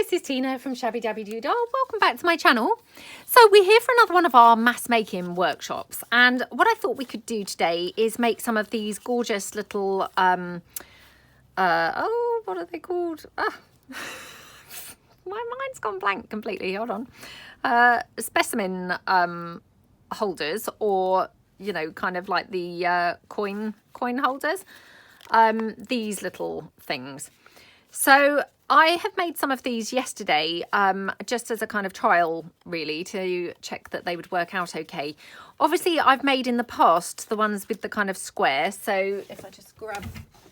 this is Tina from Shabbydabbydoodah. Welcome back to my channel. So we're here for another one of our mass making workshops, and what I thought we could do today is make some of these gorgeous little oh, what are they called? My mind's gone blank completely. Hold on. Specimen holders, or you know, kind of like the coin holders. These little things. So I have made some of these yesterday, just as a kind of trial, really, to check that they would work out okay. Obviously, I've made in the past the ones with the kind of square. So if I just grab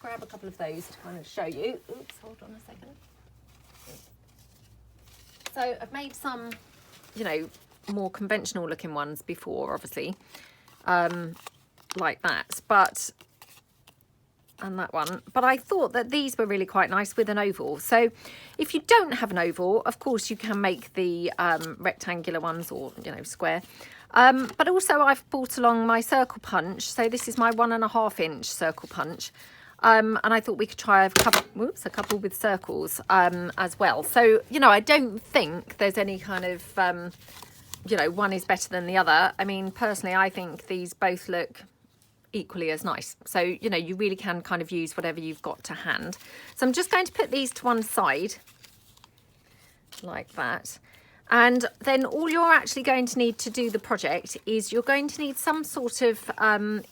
a couple of those to kind of show you. Oops, hold on a second. So I've made some, you know, more conventional looking ones before, obviously, like that. And that one, but I thought that these were really quite nice with an oval. So if you don't have an oval, of course you can make the rectangular ones, or you know, square, but also I've brought along my circle punch. So this is my 1.5 inch circle punch, and I thought we could try a couple with circles as well. So you know, I don't think there's any kind of you know, one is better than the other. I mean, personally, I think these both look equally as nice. So, you know, you really can kind of use whatever you've got to hand. So I'm just going to put these to one side like that. And then all you're actually going to need to do the project is you're going to need some sort of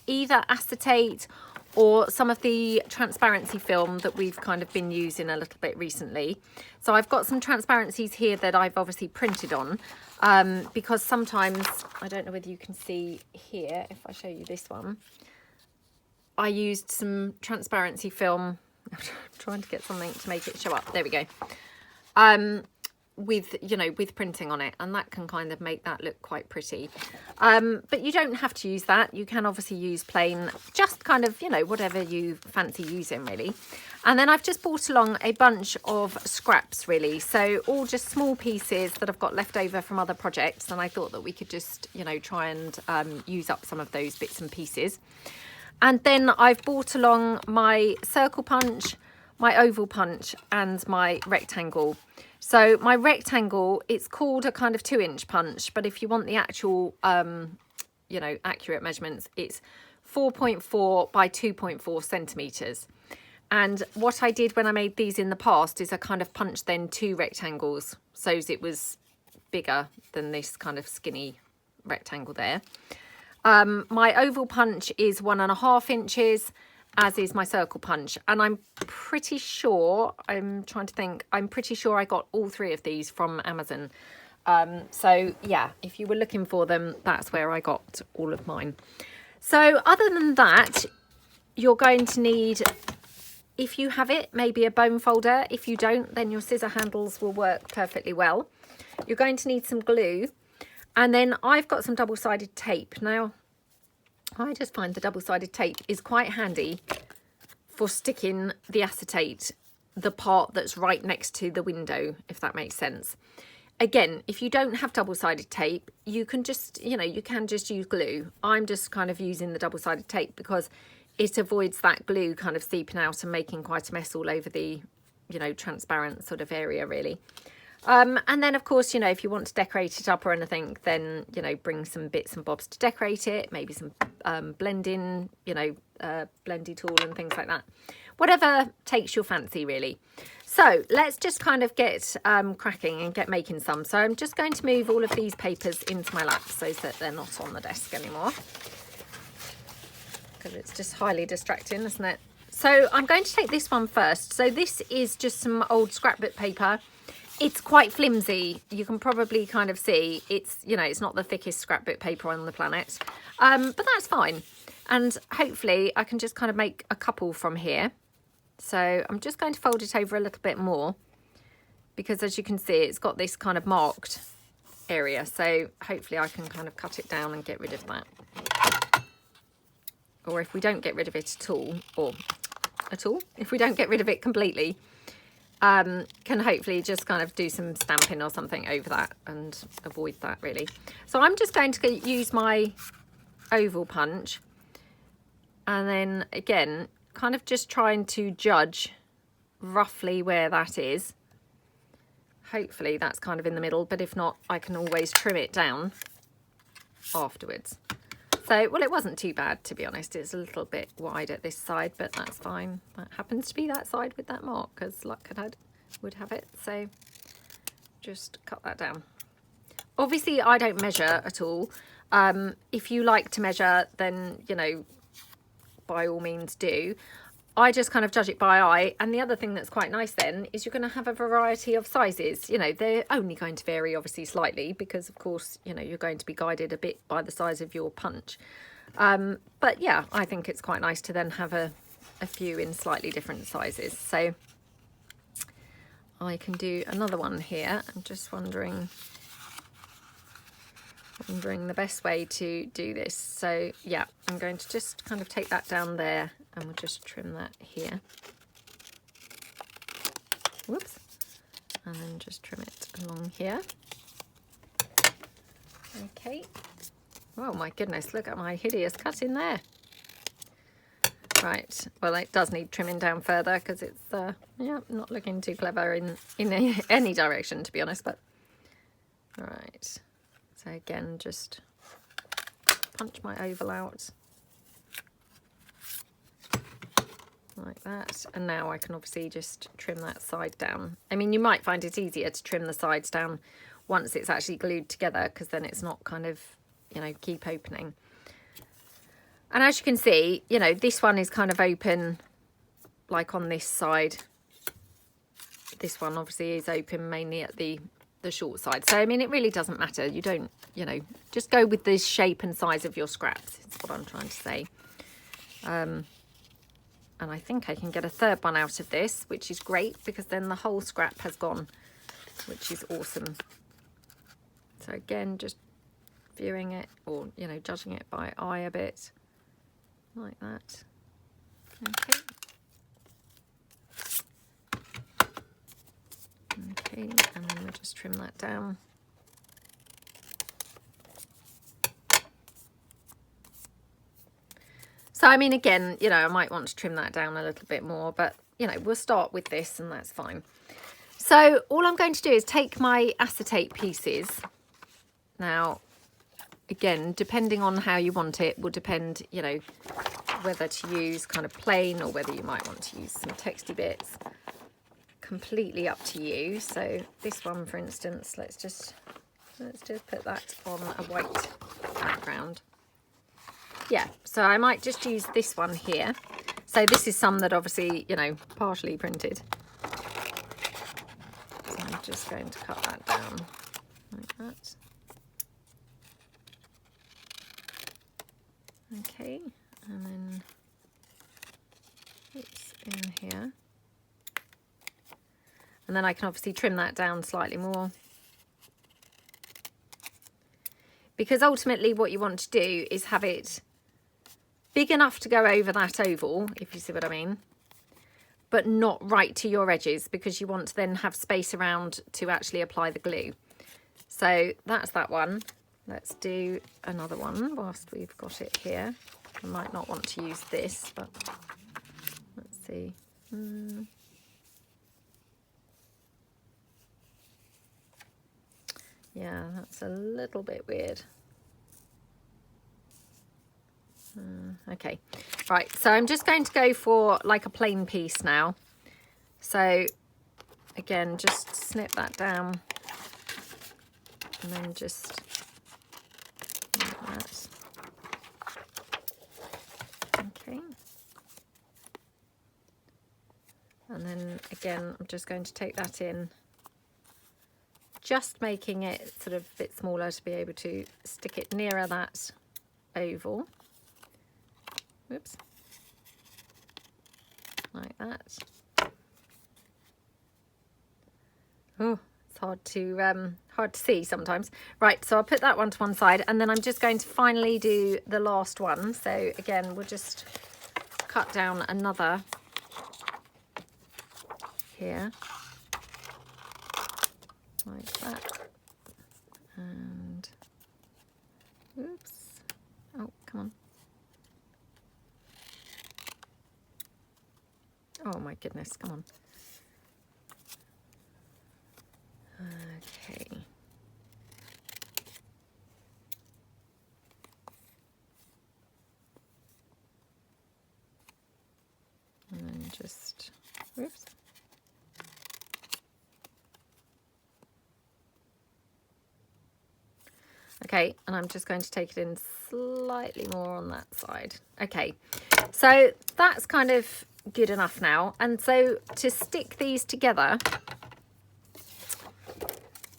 either acetate or some of the transparency film that we've kind of been using a little bit recently. So I've got some transparencies here that I've obviously printed on, because sometimes, I don't know whether you can see here, if I show you this one, I used some transparency film. I'm trying to get something to make it show up. There we go. With, you know, with printing on it, and that can kind of make that look quite pretty. But you don't have to use that. You can obviously use plain, just kind of, you know, whatever you fancy using really. And then I've just brought along a bunch of scraps really. So all just small pieces that I've got left over from other projects. And I thought that we could just, you know, try and use up some of those bits and pieces. And then I've brought along my circle punch, my oval punch, and my rectangle. So my rectangle, it's called a kind of 2-inch punch, but if you want the actual, you know, accurate measurements, it's 4.4 by 2.4 centimetres. And what I did when I made these in the past is I kind of punched then 2 rectangles, so it was bigger than this kind of skinny rectangle there. My oval punch is 1.5 inches, as is my circle punch, and I'm pretty sure, I'm pretty sure I got all 3 of these from Amazon. So yeah, if you were looking for them, that's where I got all of mine. So other than that, you're going to need, if you have it, maybe a bone folder. If you don't, then your scissor handles will work perfectly well. You're going to need some glue. And then I've got some double-sided tape. Now, I just find the double-sided tape is quite handy for sticking the acetate, the part that's right next to the window, if that makes sense. Again, if you don't have double-sided tape, you can just, you know, you can just use glue. I'm just kind of using the double-sided tape because it avoids that glue kind of seeping out and making quite a mess all over the, you know, transparent sort of area, really. And then, of course, you know, if you want to decorate it up or anything, then, you know, bring some bits and bobs to decorate it. Maybe some blending, you know, blendy tool and things like that. Whatever takes your fancy, really. So let's just kind of get cracking and get making some. So I'm just going to move all of these papers into my lap so that they're not on the desk anymore, because it's just highly distracting, isn't it? So I'm going to take this one first. So this is just some old scrapbook paper. It's quite flimsy. You can probably kind of see it's, you know, it's not the thickest scrapbook paper on the planet, but that's fine. And hopefully I can just kind of make a couple from here. So I'm just going to fold it over a little bit more, because as you can see, it's got this kind of marked area. So hopefully I can kind of cut it down and get rid of that. Or if we don't get rid of it at all, if we don't get rid of it completely, can hopefully just kind of do some stamping or something over that and avoid that, really. So I'm just going to use my oval punch, and then again kind of just trying to judge roughly where that is. hopefully that's kind of in the middle, but if not, I can always trim it down afterwards. So, well, it wasn't too bad, to be honest. It's a little bit wide at this side, but that's fine. That happens to be that side with that mark, because luck would have it. So just cut that down. Obviously, I don't measure at all. If you like to measure, then, you know, by all means do. I just kind of judge it by eye. And the other thing that's quite nice then is you're going to have a variety of sizes. You know, they're only going to vary obviously slightly because, of course, you know, you're going to be guided a bit by the size of your punch. But yeah, I think it's quite nice to then have a few in slightly different sizes. So I can do another one here. I'm just wondering the best way to do this. So yeah, I'm going to just kind of take that down there and we'll just trim that here. Whoops. And then just trim it along here. Okay. Oh my goodness, look at my hideous cut in there. Right, well, it does need trimming down further because it's yeah, not looking too clever in any direction, to be honest. But right, so again, just punch my oval out like that, and now I can obviously just trim that side down. I mean, you might find it easier to trim the sides down once it's actually glued together, because then it's not kind of, you know, keep opening. And as you can see, you know, this one is kind of open like on this side. This one obviously is open mainly at the short side. So, I mean, it really doesn't matter. You don't, you know, just go with the shape and size of your scraps. That's what I'm trying to say. And I think I can get a third one out of this, which is great because then the whole scrap has gone, which is awesome. So again, just viewing it, or, you know, judging it by eye a bit, like that. Okay. Okay, and then we'll just trim that down. So, I mean, again, you know, I might want to trim that down a little bit more, but, you know, we'll start with this and that's fine. So all I'm going to do is take my acetate pieces. Now, again, depending on how you want it, will depend, you know, whether to use kind of plain or whether you might want to use some texty bits. Completely up to you. So this one, for instance, let's just put that on a white background. Yeah, so I might just use this one here. So this is some that obviously, you know, partially printed. So I'm just going to cut that down like that. Okay, and then oops, in here. And then I can obviously trim that down slightly more. Because ultimately what you want to do is have it big enough to go over that oval, if you see what I mean, but not right to your edges, because you want to then have space around to actually apply the glue. So that's that one. Let's do another one whilst we've got it here. I might not want to use this, but let's see. Yeah, that's a little bit weird. Okay, right, so I'm just going to go for like a plain piece now. So again, just snip that down and then just like that. Okay. And then again, I'm just going to take that in, just making it sort of a bit smaller to be able to stick it nearer that oval. Oops, like that. Oh, it's hard to see sometimes. Right, so I'll put that one to one side, and then I'm just going to finally do the last one. So again, we'll just cut down another here, like that, and oops, oh, come on. Oh my goodness, come on. Okay. And then just, whoops. Okay, and I'm just going to take it in slightly more on that side. Okay, so that's kind of good enough now. And so to stick these together,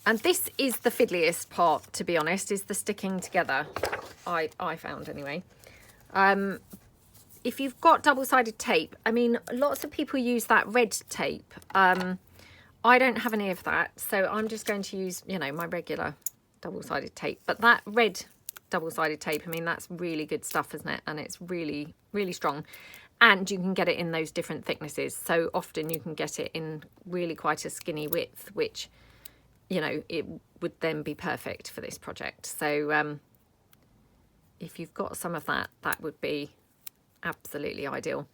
and this is the fiddliest part, to be honest, is the sticking together, I found anyway. If you've got double-sided tape, I mean, lots of people use that red tape. I don't have any of that, so I'm just going to use, you know, my regular double-sided tape. But that red double-sided tape, I mean, that's really good stuff, isn't it? And it's really, really strong. And you can get it in those different thicknesses. So often you can get it in really quite a skinny width, which, you know, it would then be perfect for this project. So if you've got some of that, that would be absolutely ideal.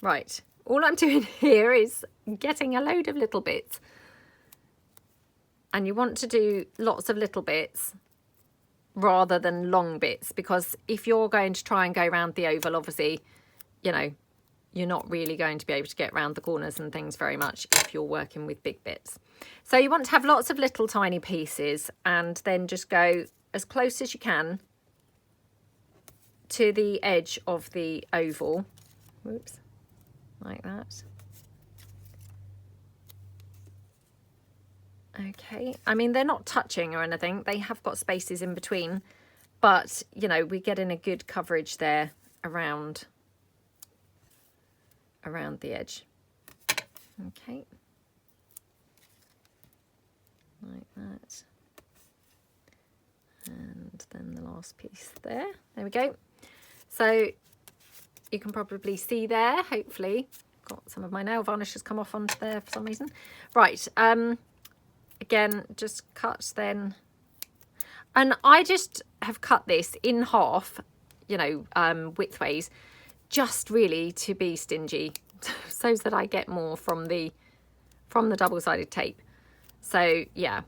Right, all I'm doing here is getting a load of little bits, and you want to do lots of little bits rather than long bits, because if you're going to try and go around the oval, obviously, you know, you're not really going to be able to get around the corners and things very much if you're working with big bits. So you want to have lots of little tiny pieces, and then just go as close as you can to the edge of the oval. Whoops, like that. Okay, I mean, they're not touching or anything, they have got spaces in between, but you know, we get in a good coverage there around the edge. Okay, like that. And then the last piece there we go. So you can probably see there, hopefully, got some of my nail varnish has come off onto there for some reason. Right, again, just cut then. And I just have cut this in half, you know, widthways, just really to be stingy, so that I get more from the double-sided tape. So yeah,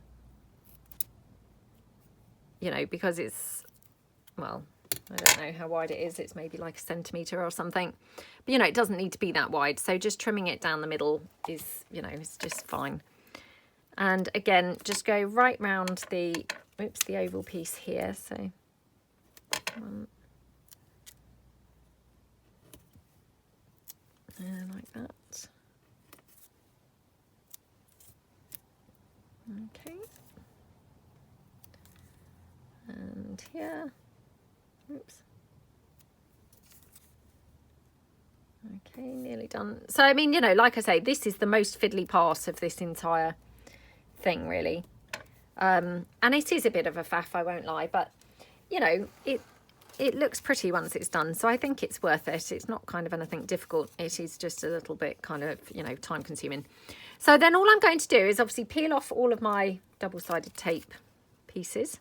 you know, because it's, well, I don't know how wide it is. It's maybe like 1 centimetre or something. But, you know, it doesn't need to be that wide. So just trimming it down the middle is, you know, is just fine. And again, just go right round the, oops, the oval piece here. So, and like that. Okay. And here. Oops. Okay, nearly done. So, I mean, you know, like I say, this is the most fiddly part of this entire thing, really. And it is a bit of a faff, I won't lie, but, you know, it looks pretty once it's done. So I think it's worth it. It's not kind of anything difficult. It is just a little bit kind of, you know, time consuming. So then all I'm going to do is obviously peel off all of my double-sided tape pieces.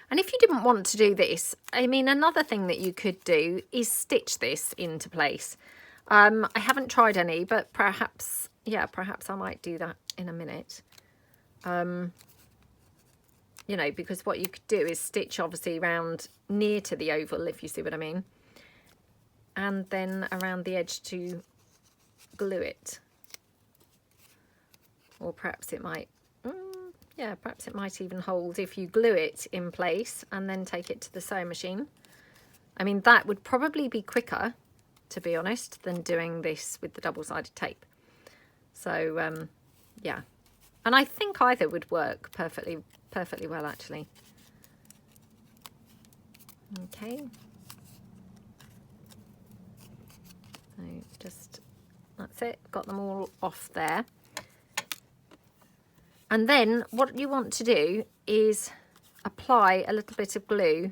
And if you didn't want to do this, I mean, another thing that you could do is stitch this into place. I haven't tried any, but perhaps, yeah, perhaps I might do that in a minute. You know, because what you could do is stitch obviously around near to the oval, if you see what I mean. And then around the edge to glue it. Or perhaps it might, yeah, perhaps it might even hold if you glue it in place and then take it to the sewing machine. I mean, that would probably be quicker, to be honest, than doing this with the double-sided tape. So, yeah. And I think either would work perfectly well, actually. Okay. So just, that's it. Got them all off there. And then what you want to do is apply a little bit of glue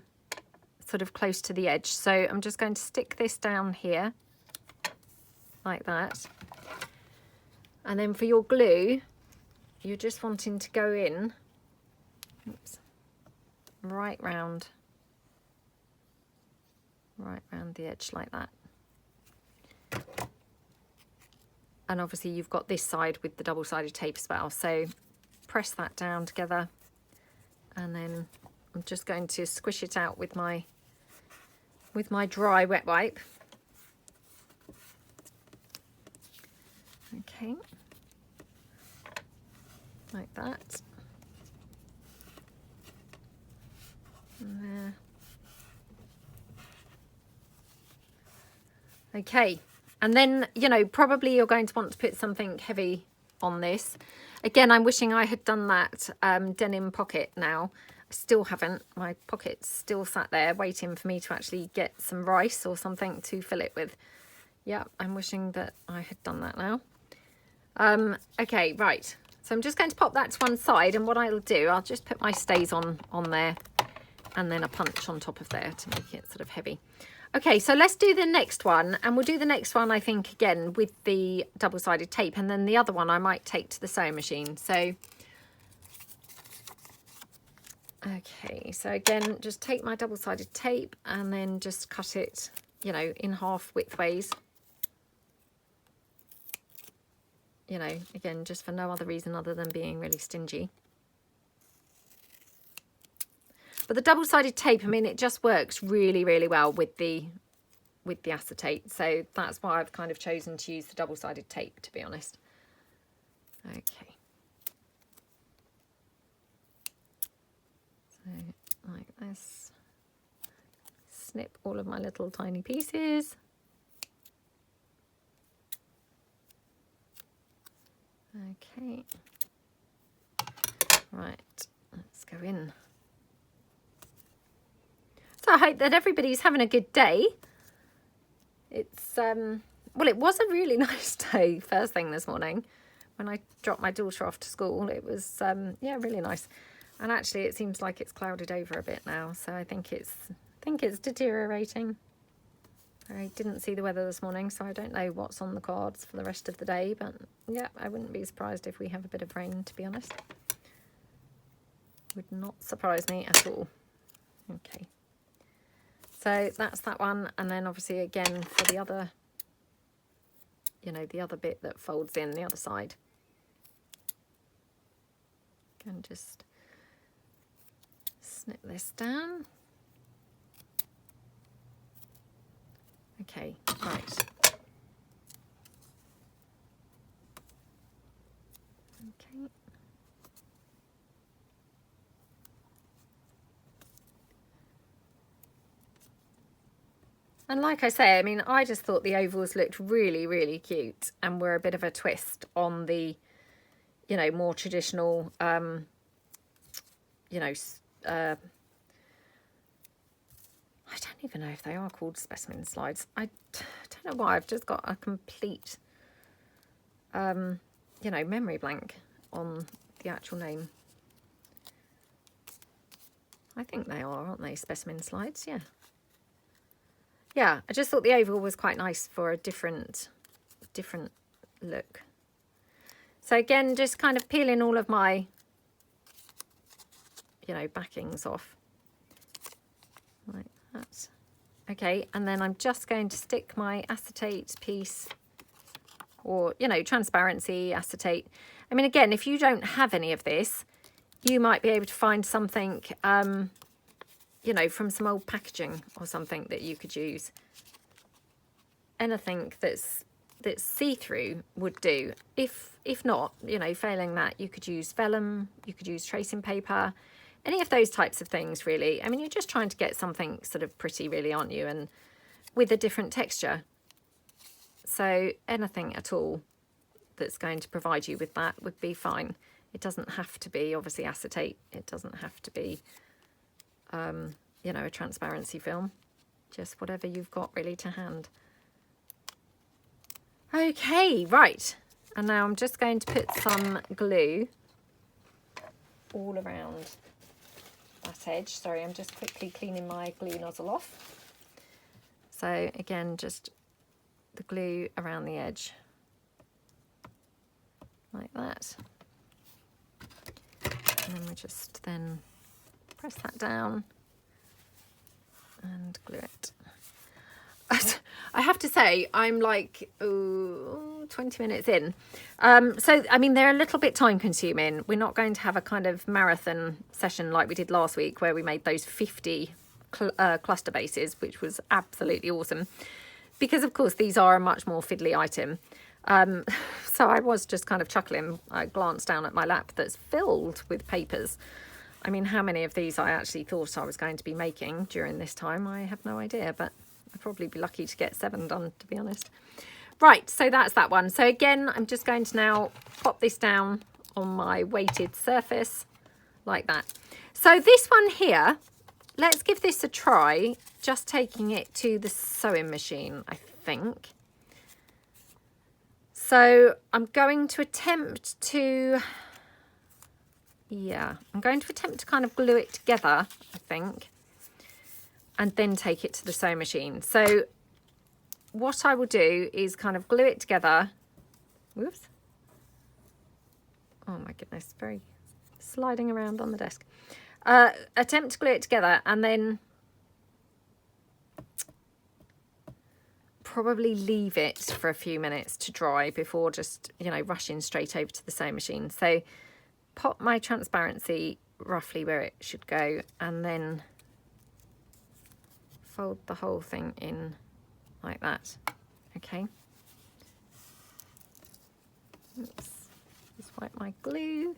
sort of close to the edge. So I'm just going to stick this down here like that. And then for your glue, you're just wanting to go in, oops, right round the edge like that. And obviously you've got this side with the double-sided tape as well. So press that down together, and then I'm just going to squish it out with my dry wet wipe. Okay, like that. And there. Okay, and then, you know, probably you're going to want to put something heavy on this. Again, I'm wishing I had done that denim pocket now. I still haven't. My pocket's still sat there waiting for me to actually get some rice or something to fill it with. Yeah, I'm wishing that I had done that now. Okay, right. So I'm just going to pop that to one side, and what I'll do, I'll just put my stays on there, and then a punch on top of there to make it sort of heavy. Okay, so let's do the next one, and we'll do the next one, I think, again with the double-sided tape, and then the other one I might take to the sewing machine. So, okay, so again, just take my double-sided tape and then just cut it, you know, in half widthways. You know, again, just for no other reason other than being really stingy. But the double-sided tape, I mean, it just works really, really well with the acetate. So that's why I've kind of chosen to use the double-sided tape, to be honest. Okay. So like this. Snip all of my little tiny pieces. Okay. Right, let's go in. So I hope that everybody's having a good day. It's, well, it was a really nice day first thing this morning when I dropped my daughter off to school. It was, yeah, really nice. And actually it seems like it's clouded over a bit now. So I think it's deteriorating. I didn't see the weather this morning, so I don't know what's on the cards for the rest of the day. But yeah, I wouldn't be surprised if we have a bit of rain, to be honest. Would not surprise me at all. Okay. So that's that one, and then obviously again for the other, you know, the other bit that folds in the other side. Again, just snip this down. Okay, right. Okay. And like I say, I mean, I just thought the ovals looked really, really cute and were a bit of a twist on the, you know, more traditional, you know, I don't even know if they are called specimen slides. I don't know why. I've just got a complete, you know, memory blank on the actual name. I think they are, aren't they? Specimen slides, yeah. Yeah, I just thought the oval was quite nice for a different look. So again, just kind of peeling all of my, you know, backings off. Like that. Okay, and then I'm just going to stick my acetate piece, or, you know, transparency, acetate. I mean, again, if you don't have any of this, you might be able to find something, you know, from some old packaging or something that you could use. Anything that's see-through would do. If not, you know, failing that, you could use vellum, you could use tracing paper, any of those types of things, really. I mean, you're just trying to get something sort of pretty, really, aren't you? And with a different texture. So anything at all that's going to provide you with that would be fine. It doesn't have to be, obviously, acetate. It doesn't have to be, you know, a transparency film. Just whatever you've got really to hand. Okay, right. And now I'm just going to put some glue all around that edge. Sorry, I'm just quickly cleaning my glue nozzle off. So again, just the glue around the edge. Like that. And then we just then press that down and glue it. I have to say, I'm like, oh, 20 minutes in. So, I mean, they're a little bit time consuming. We're not going to have a kind of marathon session like we did last week where we made those 50 cluster bases, which was absolutely awesome. Because, of course, these are a much more fiddly item. So I was just kind of chuckling. I glanced down at my lap that's filled with papers. I mean, how many of these I actually thought I was going to be making during this time, I have no idea, but I'd probably be lucky to get 7 done, to be honest. Right, so that's that one. So again, I'm just going to now pop this down on my weighted surface like that. So this one here, let's give this a try, just taking it to the sewing machine, I think. So I'm going to attempt to, I'm going to attempt to kind of glue it together, I think, and then take it to the sewing machine. So what I will do is kind of glue it together. Whoops. Oh my goodness, very sliding around on the desk. Attempt to glue it together and then probably leave it for a few minutes to dry before just, you know, rushing straight over to the sewing machine. So pop my transparency roughly where it should go and then fold the whole thing in like that. Okay. Oops. Just wipe my glue.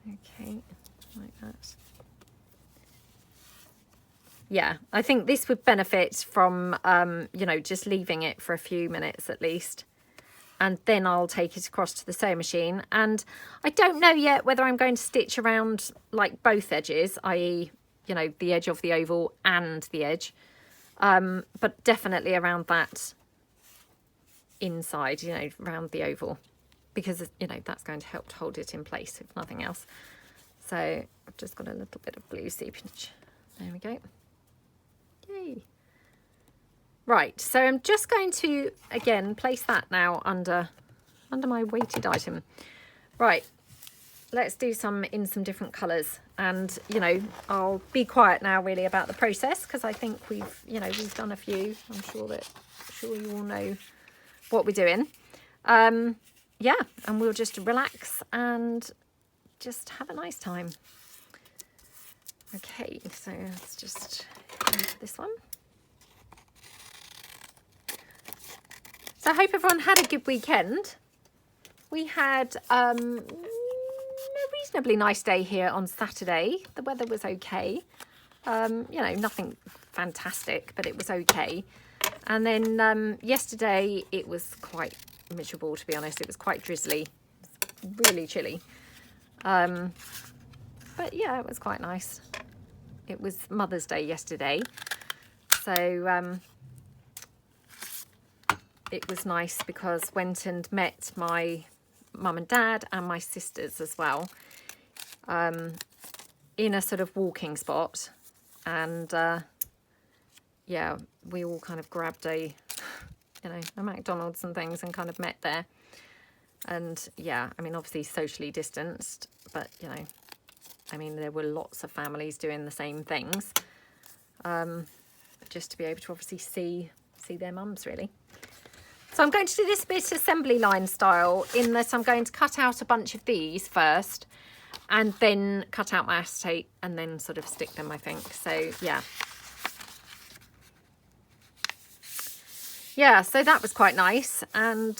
Okay, like that. Yeah, I think this would benefit from, you know, just leaving it for a few minutes at least. And then I'll take it across to the sewing machine. And I don't know yet whether I'm going to stitch around like both edges, i.e., you know, the edge of the oval and the edge. But definitely around that inside, you know, around the oval. Because, you know, that's going to help to hold it in place, if nothing else. So I've just got a little bit of blue seepage. There we go. Yay. Right, so I'm just going to, again, place that now under my weighted item. Right, let's do some in some different colours. And, you know, I'll be quiet now really about the process because I think we've done a few. I'm sure you all know what we're doing. Yeah, and we'll just relax and just have a nice time. Okay, so let's just go for this one. So I hope everyone had a good weekend. We had a reasonably nice day here on Saturday. The weather was okay. You know, nothing fantastic, but it was okay. And then yesterday it was quite miserable, to be honest. It was quite drizzly, really chilly. But yeah, it was quite nice. It was Mother's Day yesterday. So it was nice because went and met my mum and dad and my sisters as well in a sort of walking spot. And yeah, we all kind of grabbed a McDonald's and things and kind of met there. And yeah, I mean, obviously socially distanced, but you know, I mean, there were lots of families doing the same things, just to be able to obviously see their mums really. So I'm going to do this a bit assembly line style in that I'm going to cut out a bunch of these first and then cut out my acetate and then sort of stick them, I think. So yeah. Yeah, so that was quite nice. And,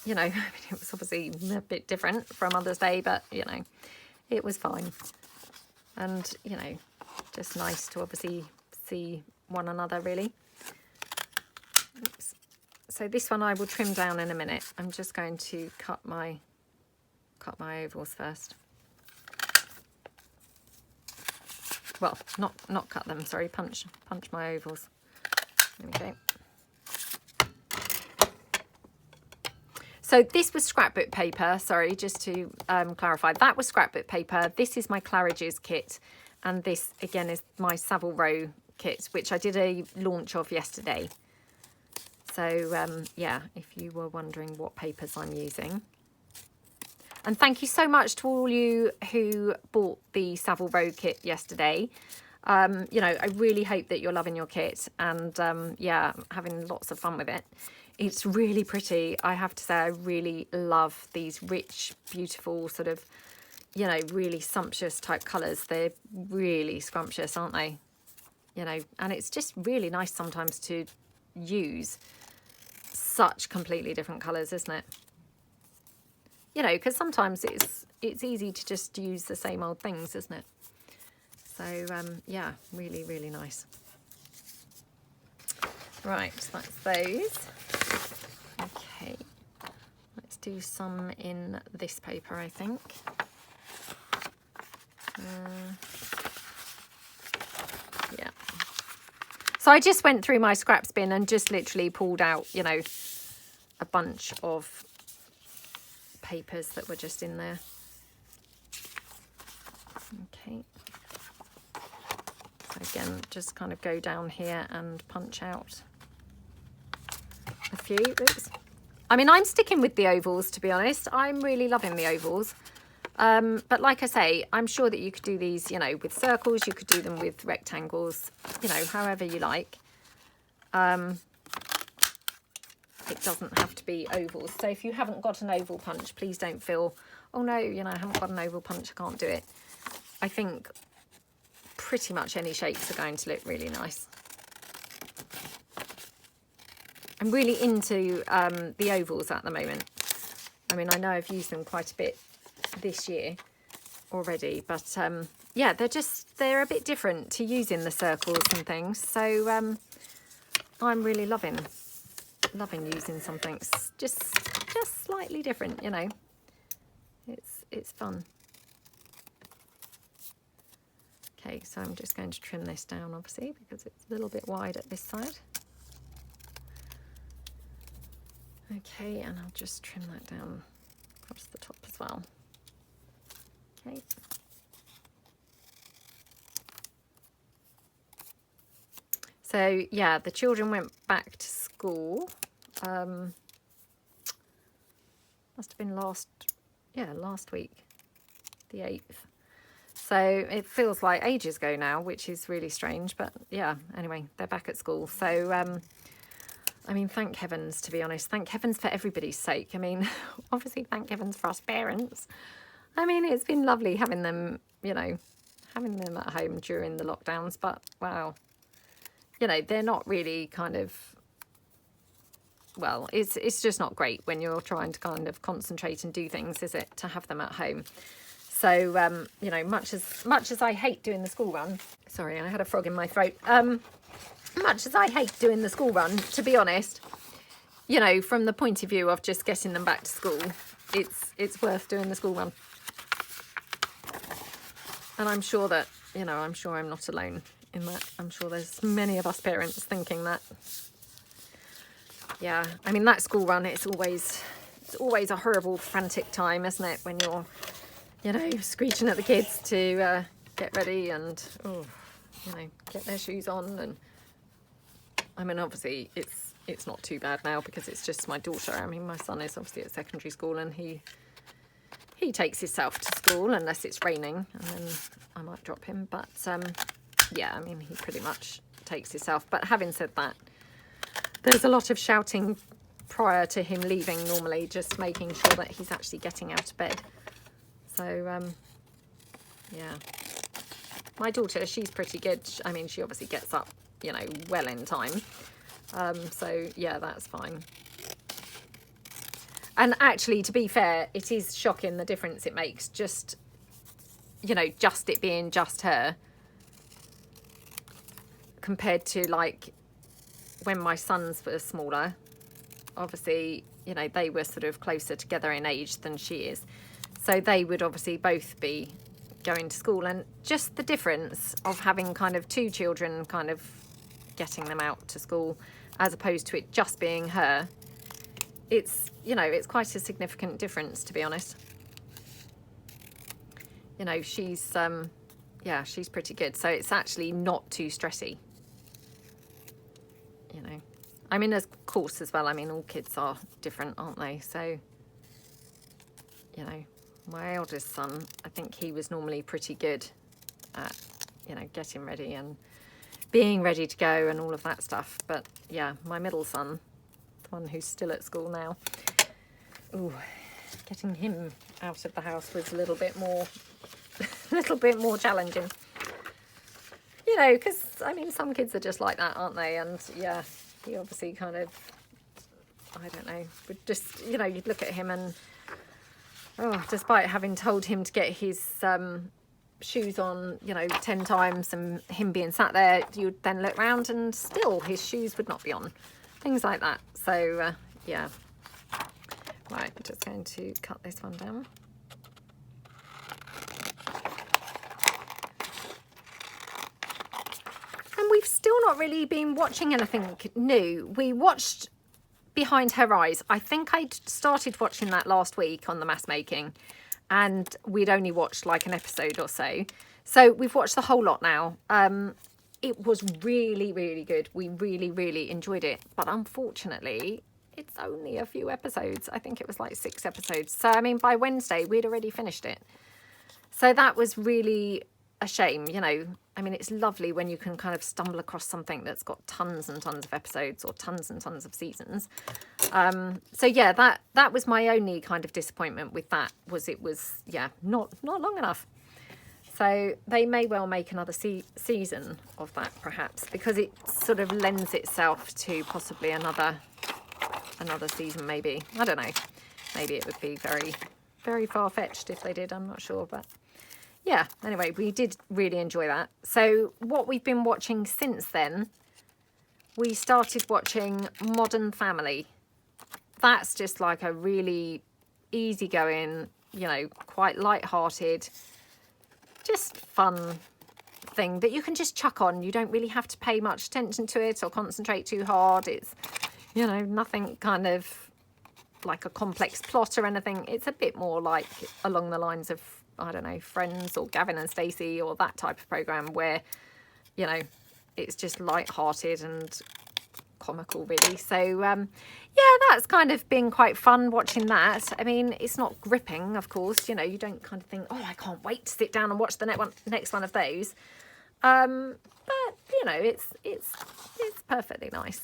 you know, I mean, it was obviously a bit different from Mother's Day, but, you know, it was fine. And, you know, just nice to obviously see one another, really. Oops. So this one I will trim down in a minute. I'm just going to cut my ovals first. Well, not cut them, sorry, punch my ovals. There we go. So this was scrapbook paper, sorry, just to clarify. That was scrapbook paper. This is my Claridge's kit. And this, again, is my Savile Row kit, which I did a launch of yesterday. So, yeah, if you were wondering what papers I'm using. And thank you so much to all you who bought the Savile Row kit yesterday. You know, I really hope that you're loving your kit and yeah, having lots of fun with it. It's really pretty. I have to say, I really love these rich, beautiful sort of, you know, really sumptuous type colours. They're really scrumptious, aren't they? You know, and it's just really nice sometimes to use such completely different colours, isn't it? You know, because sometimes it's easy to just use the same old things, isn't it? So yeah, really, really nice. Right, that's those. Okay, let's do some in this paper, I think. Yeah. So I just went through my scraps bin and just literally pulled out, you know, a bunch of papers that were just in there. Okay. So again, just kind of go down here and punch out a few. Oops. I mean, I'm sticking with the ovals, to be honest. I'm really loving the ovals. But like I say, I'm sure that you could do these, you know, with circles. You could do them with rectangles, you know, however you like. It doesn't have to be ovals. So if you haven't got an oval punch, please don't feel, oh no, you know, I haven't got an oval punch, I can't do it. I think pretty much any shapes are going to look really nice. I'm really into the ovals at the moment. I mean, I know I've used them quite a bit this year already, but yeah, they're a bit different to using the circles and things. So I'm really loving using something just slightly different, you know. It's fun. Okay, so I'm just going to trim this down, obviously, because it's a little bit wide at this side. Okay, and I'll just trim that down across the top as well. Okay. So yeah, the children went back to school. Must have been last week, the 8th. So it feels like ages ago now, which is really strange. But yeah, anyway, they're back at school. So I mean, thank heavens, to be honest. Thank heavens for everybody's sake. I mean, obviously, thank heavens for us parents. I mean, it's been lovely having them, you know, having them at home during the lockdowns. But wow, you know, they're not really kind of, well, it's just not great when you're trying to kind of concentrate and do things, is it, to have them at home? So, you know, much as I hate doing the school run, sorry, I had a frog in my throat. Much as I hate doing the school run, to be honest, you know, from the point of view of just getting them back to school, it's worth doing the school run. And I'm sure that, you know, I'm sure I'm not alone in that. I'm sure there's many of us parents thinking that. Yeah, I mean, that school run, it's always a horrible, frantic time, isn't it? When you're, you know, screeching at the kids to get ready and, oh, you know, get their shoes on. And I mean, obviously, it's not too bad now because it's just my daughter. I mean, my son is obviously at secondary school and he takes himself to school unless it's raining, and then I might drop him. But yeah, I mean, he pretty much takes himself. But having said that, there's a lot of shouting prior to him leaving normally, just making sure that he's actually getting out of bed. So yeah, my daughter, she's pretty good. I mean, she obviously gets up, you know, well in time. So yeah, that's fine. And actually, to be fair, it is shocking the difference it makes, just, you know, just it being just her compared to like when my sons were smaller. Obviously, you know, they were sort of closer together in age than she is. So they would obviously both be going to school, and just the difference of having kind of two children kind of getting them out to school as opposed to it just being her. It's, you know, it's quite a significant difference, to be honest. You know, she's, yeah, she's pretty good. So it's actually not too stressy, you know. I mean, of course, as well, I mean, all kids are different, aren't they? So, you know, my eldest son, I think he was normally pretty good at you know, getting ready and being ready to go and all of that stuff. But yeah, my middle son, the one who's still at school now, ooh, getting him out of the house was a little bit more challenging. You know, because I mean, some kids are just like that, aren't they? And yeah, he obviously kind of, I don't know, would just, you know, you'd look at him and, oh, despite having told him to get his shoes on, you know, 10 times and him being sat there, you'd then look round and still his shoes would not be on. Things like that. So yeah. Right, I'm just going to cut this one down. And we've still not really been watching anything new. We watched Behind Her Eyes. I think I started watching that last week on the mass making, and we'd only watched like an episode or so. So we've watched the whole lot now. It was really, really good. We really, really enjoyed it. But unfortunately, it's only a few episodes. I think it was like 6 episodes. So, I mean, by Wednesday, we'd already finished it. So that was really a shame, you know. I mean, it's lovely when you can kind of stumble across something that's got tons and tons of episodes or tons and tons of seasons. So yeah, that was my only kind of disappointment with that, was it was, yeah, not long enough. So they may well make another season of that, perhaps, because it sort of lends itself to possibly another season, maybe. I don't know. Maybe it would be very, very far-fetched if they did. I'm not sure, but yeah. Anyway, we did really enjoy that. So what we've been watching since then, we started watching Modern Family. That's just like a really easygoing, you know, quite light-hearted, just fun thing that you can just chuck on. You don't really have to pay much attention to it or concentrate too hard. It's, you know, nothing kind of like a complex plot or anything. It's a bit more like along the lines of, I don't know, Friends or Gavin and Stacey or that type of program where, you know, it's just light-hearted and comical, really. So yeah, that's kind of been quite fun watching that. I mean, it's not gripping, of course, you know, you don't kind of think, oh, I can't wait to sit down and watch the next one of those. But you know, it's perfectly nice.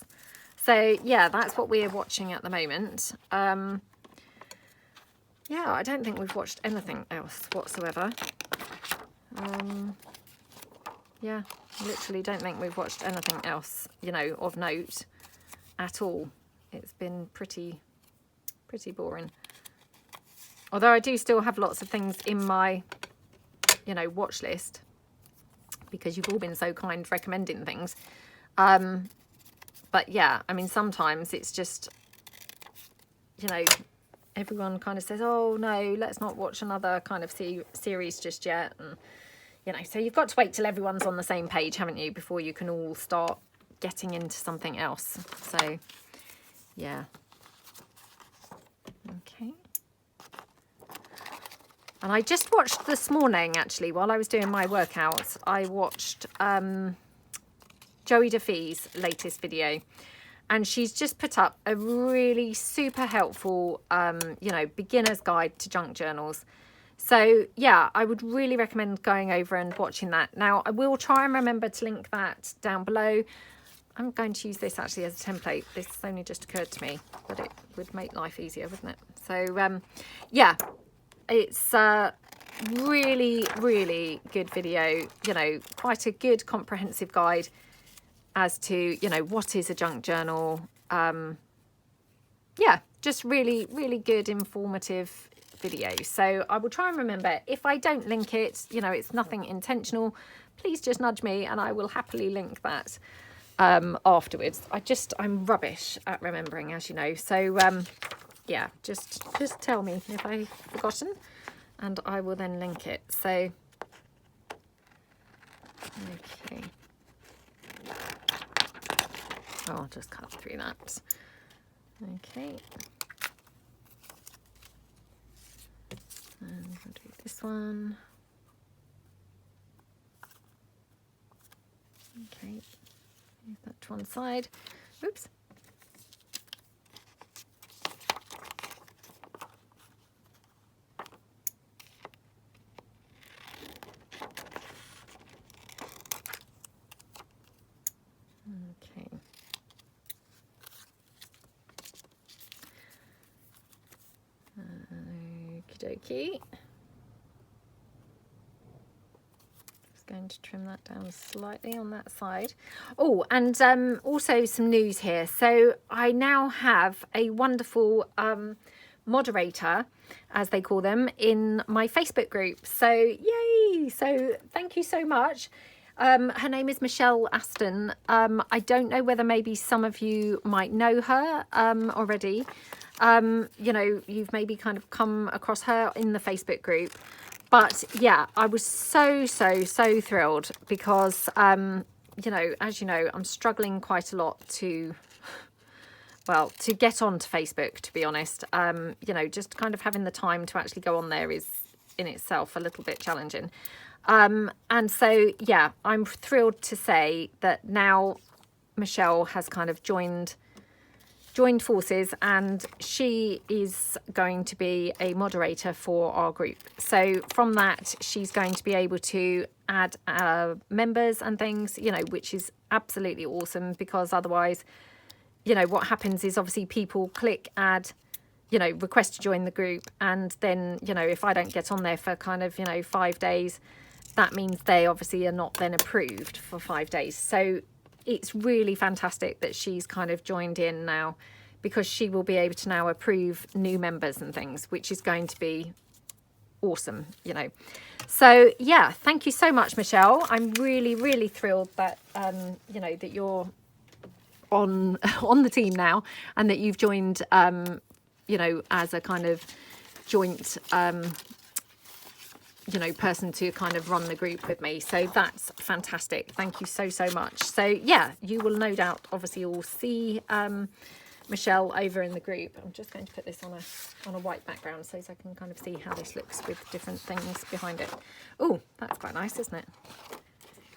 So yeah, that's what we're watching at the moment. Yeah, I don't think we've watched anything else whatsoever. Yeah, literally don't think we've watched anything else, you know, of note at all. It's been pretty boring. Although I do still have lots of things in my, you know, watch list, because you've all been so kind recommending things. But yeah, I mean, sometimes it's just, you know, everyone kind of says, oh no, let's not watch another kind of series just yet. And, you know, so you've got to wait till everyone's on the same page, haven't you, before you can all start getting into something else. So, yeah. Okay. And I just watched this morning, actually, while I was doing my workouts, I watched Joey DeFee's latest video. And she's just put up a really super helpful, you know, beginner's guide to junk journals. So, yeah, I would really recommend going over and watching that. Now, I will try and remember to link that down below. I'm going to use this actually as a template. This only just occurred to me, but it would make life easier, wouldn't it? So, yeah, it's a really, really good video, you know, quite a good comprehensive guide as to, you know, what is a junk journal. Yeah, just really, really good, informative video. So I will try and remember. If I don't link it, you know, it's nothing intentional, please just nudge me and I will happily link that afterwards. I'm rubbish at remembering, as you know. So yeah, just tell me if I've forgotten and I will then link it. So okay. Oh, I'll just cut through that. Okay. And we'll do this one. Okay. Move that to one side. Oops. dokie. Going to trim that down slightly on that side. Oh, and also some news here. So I now have a wonderful moderator, as they call them, in my Facebook group. So yay! So thank you so much. Her name is Michelle Aston. I don't know whether maybe some of you might know her already. You know, you've maybe kind of come across her in the Facebook group. But yeah, I was so thrilled because, you know, as you know, I'm struggling quite a lot to, well, to get onto Facebook, to be honest. You know, just kind of having the time to actually go on there is in itself a little bit challenging. And so, yeah, I'm thrilled to say that now Michelle has kind of joined forces, and she is going to be a moderator for our group. So from that, she's going to be able to add members and things, you know, which is absolutely awesome, because otherwise, you know, what happens is obviously people click add, you know, request to join the group, and then, you know, if I don't get on there for kind of, you know, 5 days, that means they obviously are not then approved for 5 days. So it's really fantastic that she's kind of joined in now, because she will be able to now approve new members and things, which is going to be awesome, you know. So yeah, thank you so much, Michelle. I'm really thrilled that you know, that you're on the team now, and that you've joined you know, as a kind of joint you know, person to kind of run the group with me. So that's fantastic. Thank you so much. So yeah, you will no doubt obviously all see Michelle over in the group. I'm just going to put this on a white background so I can kind of see how this looks with different things behind it. Oh, that's quite nice, isn't it?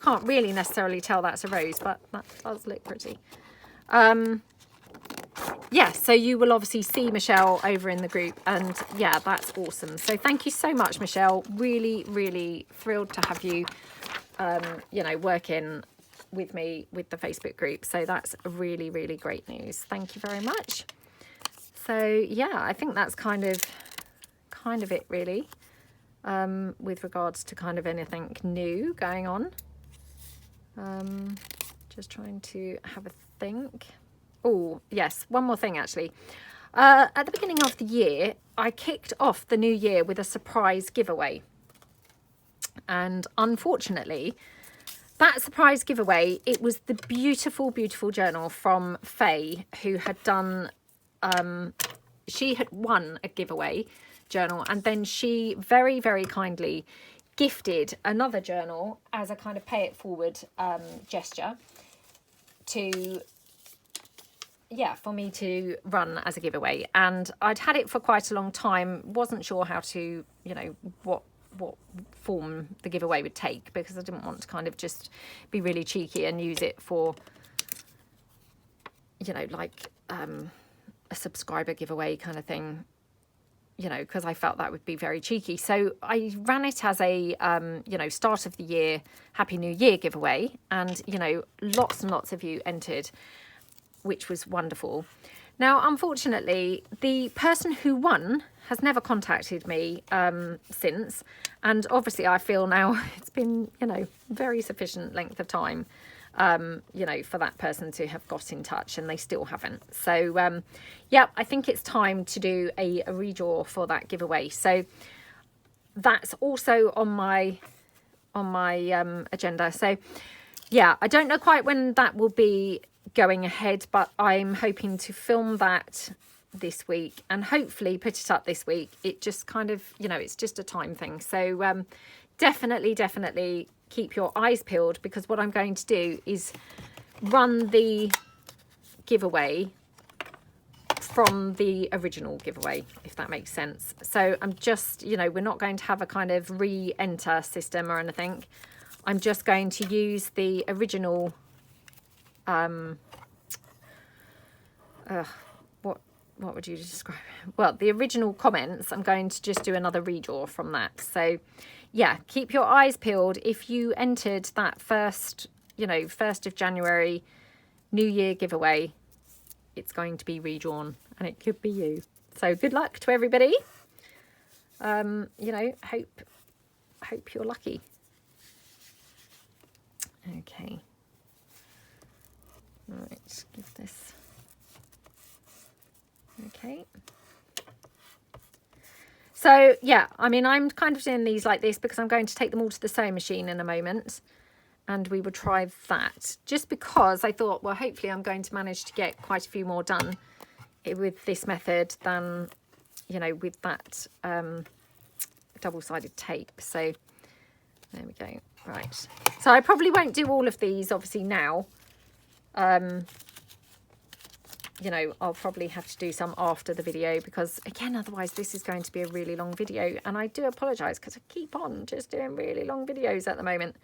Can't really necessarily tell that's a rose, but that does look pretty. Yeah, so you will obviously see Michelle over in the group, and yeah, that's awesome. So thank you so much, Michelle. Really thrilled to have you, you know, working with me with the Facebook group. So that's really great news. Thank you very much. So yeah, I think that's kind of it really, with regards to kind of anything new going on. Just trying to have a think. Oh, yes, one more thing actually. At the beginning of the year, I kicked off the new year with a surprise giveaway. And unfortunately, that surprise giveaway, it was the beautiful journal from Faye, who had done, she had won a giveaway journal, and then she very kindly gifted another journal as a kind of pay it forward gesture to, yeah, for me to run as a giveaway. And I'd had it for quite a long time, wasn't sure how to, you know, what form the giveaway would take, because I didn't want to kind of just be really cheeky and use it for, you know, like a subscriber giveaway kind of thing, you know, because I felt that would be very cheeky. So I ran it as a, you know, start of the year, Happy New Year giveaway. And, you know, lots and lots of you entered, which was wonderful. Now, unfortunately, the person who won has never contacted me since. And obviously, I feel now it's been, you know, very sufficient length of time, you know, for that person to have got in touch, and they still haven't. So, yeah, I think it's time to do a redraw for that giveaway. So that's also on my agenda. So, yeah, I don't know quite when that will be going ahead, but I'm hoping to film that this week and hopefully put it up this week. It just kind of, you know, it's just a time thing. So definitely keep your eyes peeled, because what I'm going to do is run the giveaway from the original giveaway, if that makes sense. So I'm just, you know, we're not going to have a kind of re-enter system or anything. I'm just going to use the original what would you describe? Well, the original comments, I'm going to just do another redraw from that. So yeah, keep your eyes peeled. If you entered that first, you know, 1st of January New Year giveaway, it's going to be redrawn, and it could be you. So good luck to everybody. you know, hope you're lucky. Okay. Right, give this. Okay. So yeah, I mean, I'm kind of doing these like this because I'm going to take them all to the sewing machine in a moment, and we will try that, just because I thought, well, hopefully I'm going to manage to get quite a few more done with this method than, you know, with that double-sided tape. So there we go. Right, so I probably won't do all of these obviously now. You know, I'll probably have to do some after the video, because again, otherwise this is going to be a really long video, and I do apologize because I keep on just doing really long videos at the moment.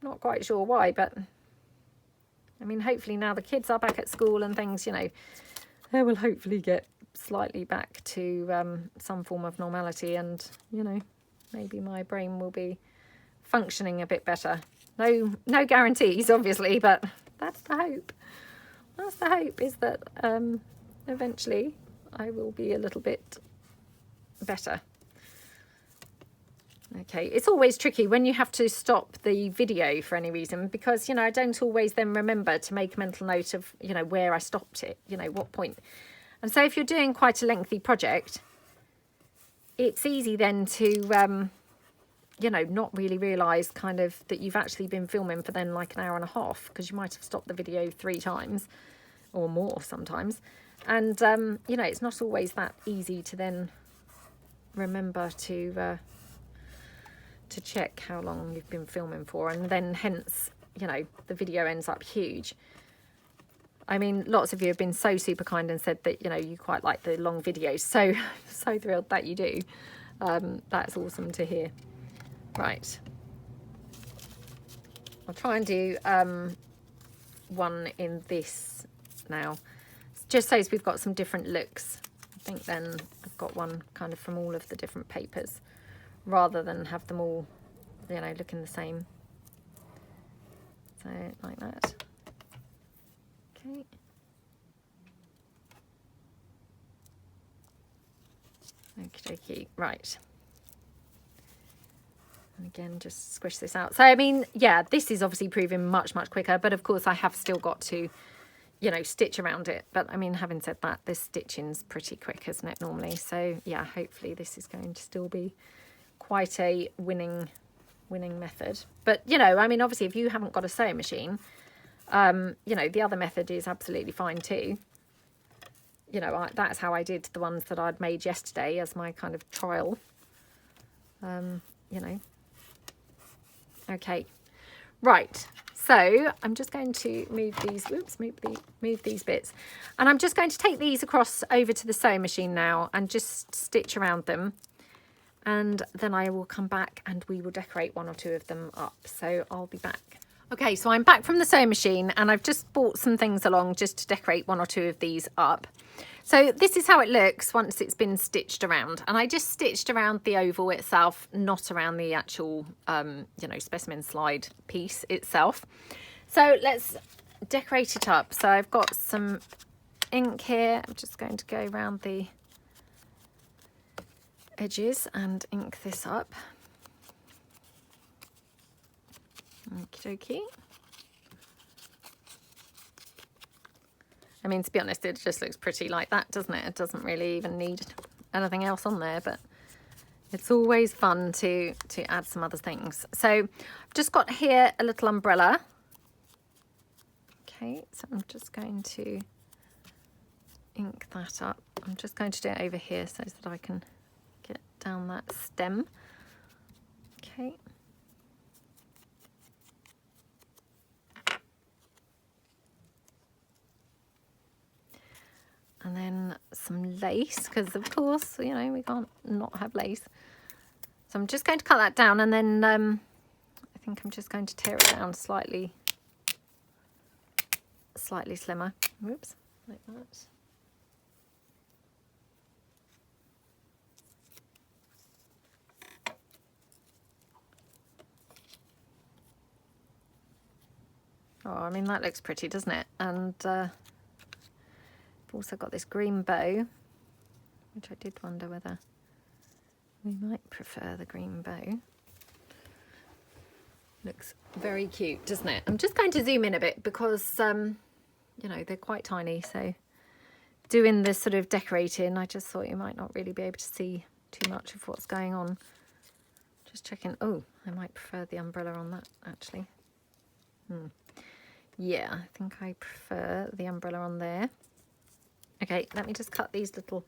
Not quite sure why, but I mean, hopefully now the kids are back at school and things, you know, they will hopefully get slightly back to some form of normality, and, you know, maybe my brain will be functioning a bit better. No guarantees, obviously, but that's the hope. That's the hope, is that eventually I will be a little bit better. Okay, it's always tricky when you have to stop the video for any reason, because, you know, I don't always then remember to make a mental note of, you know, where I stopped it, you know, what point. And so if you're doing quite a lengthy project, it's easy then to, you know, not really realise kind of that you've actually been filming for then like an hour and a half, because you might have stopped the video 3 times or more sometimes. And, you know, it's not always that easy to then remember to check how long you've been filming for, and then hence, you know, the video ends up huge. I mean, lots of you have been so super kind and said that, you know, you quite like the long videos. So thrilled that you do. That's awesome to hear. Right. I'll try and do one in this now, just so we've got some different looks. I think then I've got one kind of from all of the different papers, rather than have them all, you know, looking the same. So like that. Okay. Okie dokie. Right. And again, just squish this out. So, I mean, yeah, this is obviously proving much, much quicker. But of course, I have still got to, you know, stitch around it. But I mean, having said that, this stitching's pretty quick, isn't it, normally? So, yeah, hopefully this is going to still be quite a winning method. But, you know, I mean, obviously, if you haven't got a sewing machine, you know, the other method is absolutely fine too. You know, that's how I did the ones that I'd made yesterday as my kind of trial. You know. Okay, right. So I'm just going to move these. Whoops, move these bits, and I'm just going to take these across over to the sewing machine now and just stitch around them, and then I will come back and we will decorate 1 or 2 of them up. So I'll be back. Okay, so I'm back from the sewing machine, and I've just brought some things along just to decorate 1 or 2 of these up. So this is how it looks once it's been stitched around, and I just stitched around the oval itself, not around the actual, you know, specimen slide piece itself. So let's decorate it up. So I've got some ink here. I'm just going to go around the edges and ink this up. Okie dokie. I mean, to be honest, it just looks pretty like that, doesn't it? It doesn't really even need anything else on there, but it's always fun to add some other things. So I've just got here a little umbrella. Okay, so I'm just going to ink that up. I'm just going to do it over here so that I can get down that stem. Okay. And then some lace, because of course, you know, we can't not have lace. So I'm just going to cut that down, and then I think I'm just going to tear it down slightly slimmer. Whoops, like that. Oh, I mean, that looks pretty, doesn't it? And also got this green bow, which I did wonder whether We might prefer the green bow. Looks very cute, doesn't it? I'm just going to zoom in a bit because, you know, they're quite tiny. So doing this sort of decorating, I just thought you might not really be able to see too much of what's going on. Just checking. Oh, I might prefer the umbrella on that, actually. Yeah, I think I prefer the umbrella on there. Okay, let me just cut these little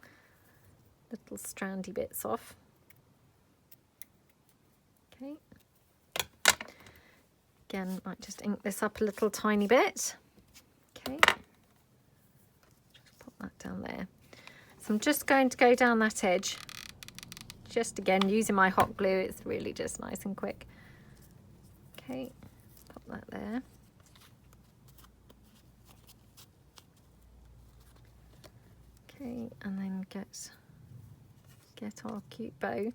strandy bits off. Okay. Again, might just ink this up a little tiny bit. Okay. Just pop that down there. So I'm just going to go down that edge. Just again, using my hot glue, it's really just nice and quick. Okay, pop that there. Okay, and then get our cute bow.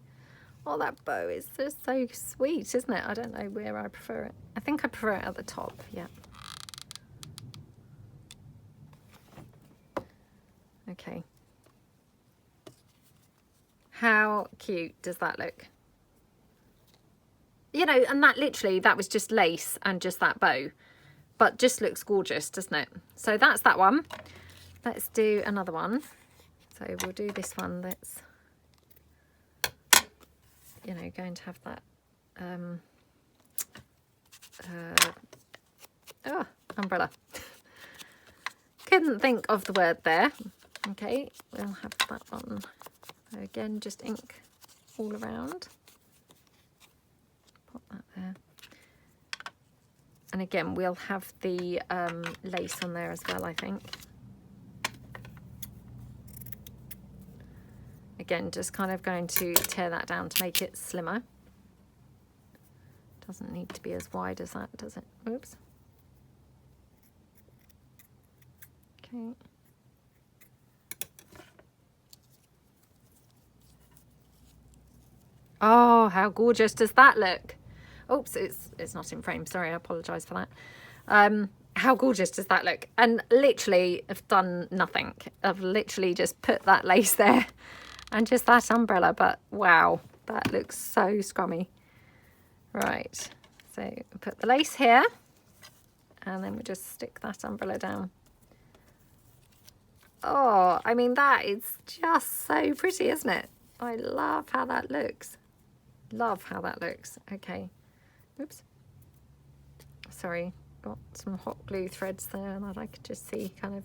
Oh, that bow is just so sweet, isn't it? I don't know where I prefer it. I think I prefer it at the top, yeah. Okay. How cute does that look? You know, and that literally, that was just lace and just that bow. But just looks gorgeous, doesn't it? So that's that one. Let's do another one. So we'll do this one that's, you know, going to have that umbrella. Couldn't think of the word there. Okay, we'll have that one. So again, just ink all around. Pop that there. And again, we'll have the lace on there as well, I think. Again, just kind of going to tear that down to make it slimmer. Doesn't need to be as wide as that, does it? Oops. Okay. Oh, how gorgeous does that look? Oops, it's not in frame. Sorry, I apologise for that. How gorgeous does that look? And literally, I've done nothing. I've literally just put that lace there and just that umbrella. But wow, that looks so scrummy. Right, so put the lace here, and then we just stick that umbrella down. Oh, I mean, that is just so pretty, isn't it? I love how that looks. Love how that looks. Okay. Oops. Sorry, got some hot glue threads there that I could just see kind of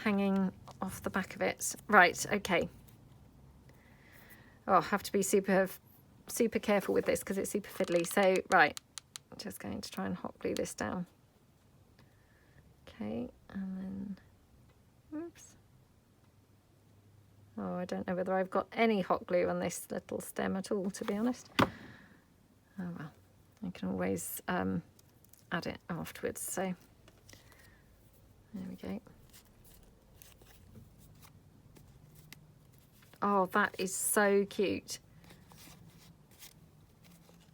hanging off the back of it. Right, okay. Oh, I have to be super careful with this because it's super fiddly. So, right, I'm just going to try and hot glue this down. Okay, and then, oops. Oh, I don't know whether I've got any hot glue on this little stem at all, to be honest. Oh, well, I can always add it afterwards. So, there we go. Oh, that is so cute.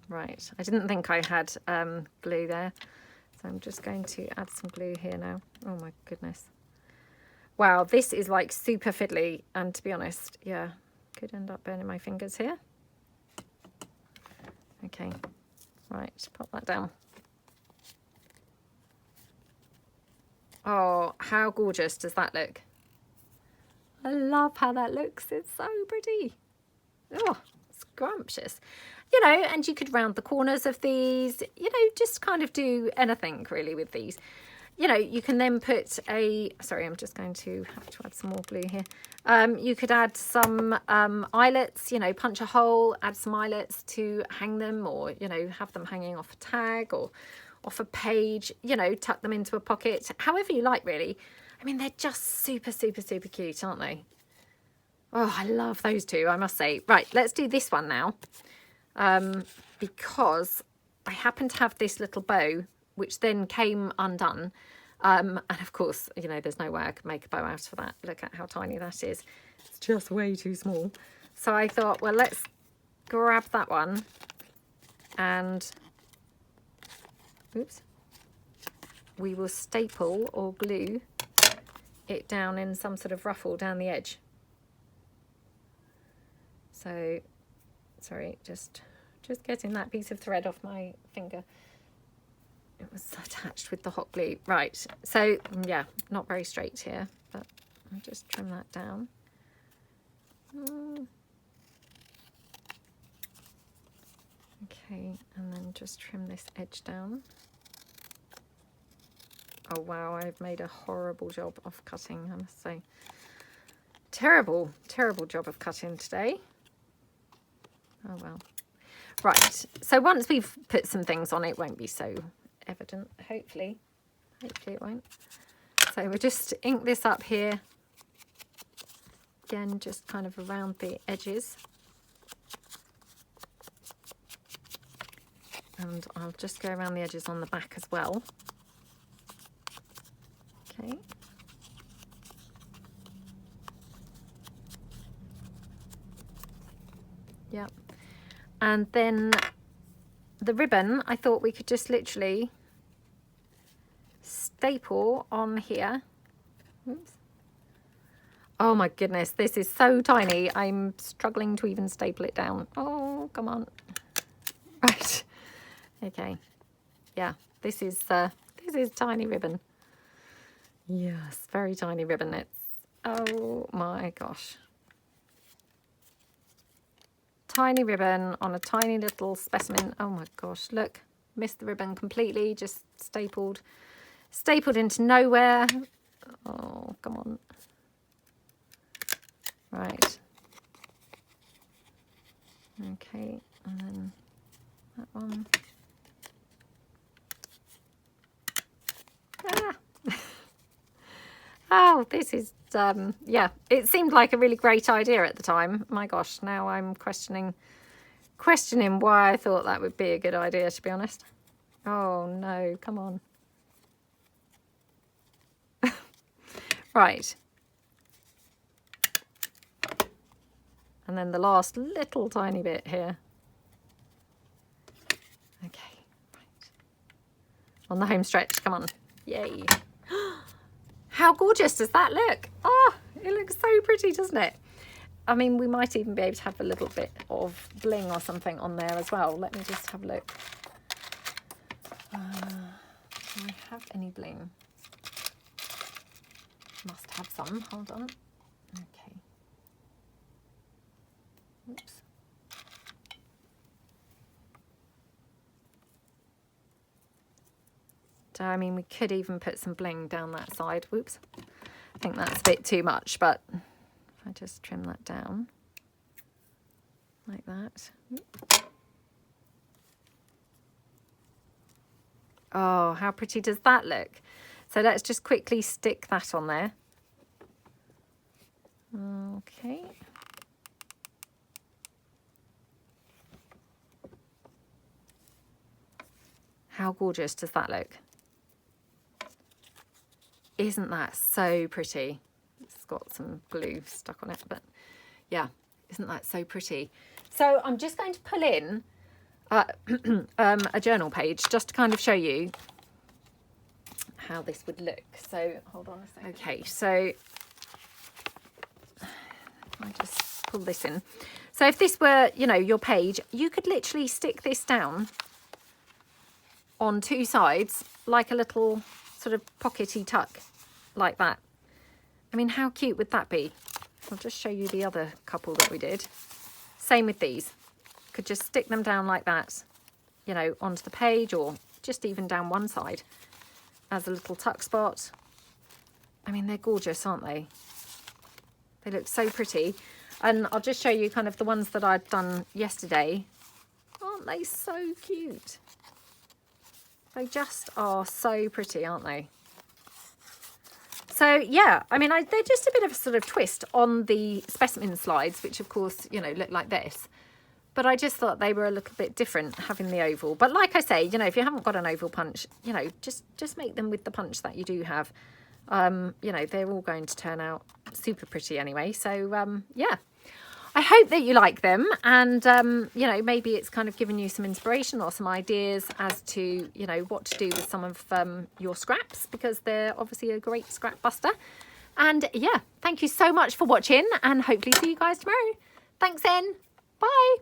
Right, I didn't think I had glue there. So I'm just going to add some glue here now. Oh my goodness. Wow, this is like super fiddly, and to be honest, yeah, could end up burning my fingers here. Okay, right, pop that down. Oh, how gorgeous does that look? I love how that looks. It's so pretty. Oh, scrumptious. You know, and you could round the corners of these, you know, just kind of do anything really with these. You know, you can then put a, sorry, I'm just going to have to add some more glue here. You could add some eyelets, you know, punch a hole, add some eyelets to hang them, or, you know, have them hanging off a tag or off a page, you know, tuck them into a pocket, however you like, really. I mean, they're just super cute, aren't they? Oh, I love those two, I must say. Right, let's do this one now. Because I happen to have this little bow which then came undone, and of course, you know, there's no way I could make a bow out of that. Look at how tiny that is. It's just way too small. So I thought, well, let's grab that one and oops, we will staple or glue it down in some sort of ruffle down the edge. So Sorry, just getting that piece of thread off my finger. It was attached with the hot glue. Right, so yeah, not very straight here, but I'll just trim that down. Okay, and then just trim this edge down. Oh wow, I've made a horrible job of cutting, I must say. Terrible, terrible job of cutting today. Oh well. Right, so once we've put some things on, it won't be so evident, hopefully. Hopefully it won't. So we'll just ink this up here. Again, just kind of around the edges. And I'll just go around the edges on the back as well. Okay. Yep. And then the ribbon, I thought we could just literally staple on here. Oops. Oh my goodness, this is so tiny. I'm struggling to even staple it down. Oh, come on. Right. Okay. Yeah, this is tiny ribbon. Yes, very tiny ribbon. It's, oh my gosh. Tiny ribbon on a tiny little specimen. Oh my gosh, look, missed the ribbon completely, just stapled into nowhere. Oh, come on. Right. Okay, and then that one. Ah. Oh, this is, yeah, it seemed like a really great idea at the time. My gosh, now I'm questioning why I thought that would be a good idea, to be honest. Oh no, come on. Right. And then the last little tiny bit here. Okay, right. On the home stretch, come on. Yay. How gorgeous does that look? Oh, it looks so pretty, doesn't it? I mean, we might even be able to have a little bit of bling or something on there as well. Let me just have a look. Do I have any bling? Must have some. Hold on. Okay. Oops. So, I mean, we could even put some bling down that side. Whoops. I think that's a bit too much, but if I just trim that down like that. Oh, how pretty does that look? So let's just quickly stick that on there. Okay. How gorgeous does that look? Isn't that so pretty? It's got some glue stuck on it, but yeah, isn't that so pretty? So I'm just going to pull in a journal page just to kind of show you how this would look. So hold on a second. Okay, so I just pull this in. So if this were, you know, your page, you could literally stick this down on two sides like a little sort of pockety tuck like that. I mean, how cute would that be? I'll just show you the other couple that we did. Same with these. Could just stick them down like that, you know, onto the page, or just even down one side as a little tuck spot. I mean, they're gorgeous, aren't they? They look so pretty. And I'll just show you kind of the ones that I'd done yesterday. Aren't they so cute? They just are so pretty, aren't they? So yeah, I mean, they're just a bit of a sort of twist on the specimen slides, which of course, you know, look like this. But I just thought they were a little bit different having the oval. But like I say, you know, if you haven't got an oval punch, you know, just make them with the punch that you do have. You know, they're all going to turn out super pretty anyway. So yeah. I hope that you like them, and, you know, maybe it's kind of given you some inspiration or some ideas as to, you know, what to do with some of your scraps, because they're obviously a great scrap buster. And yeah, thank you so much for watching, and hopefully see you guys tomorrow. Thanks then. Bye.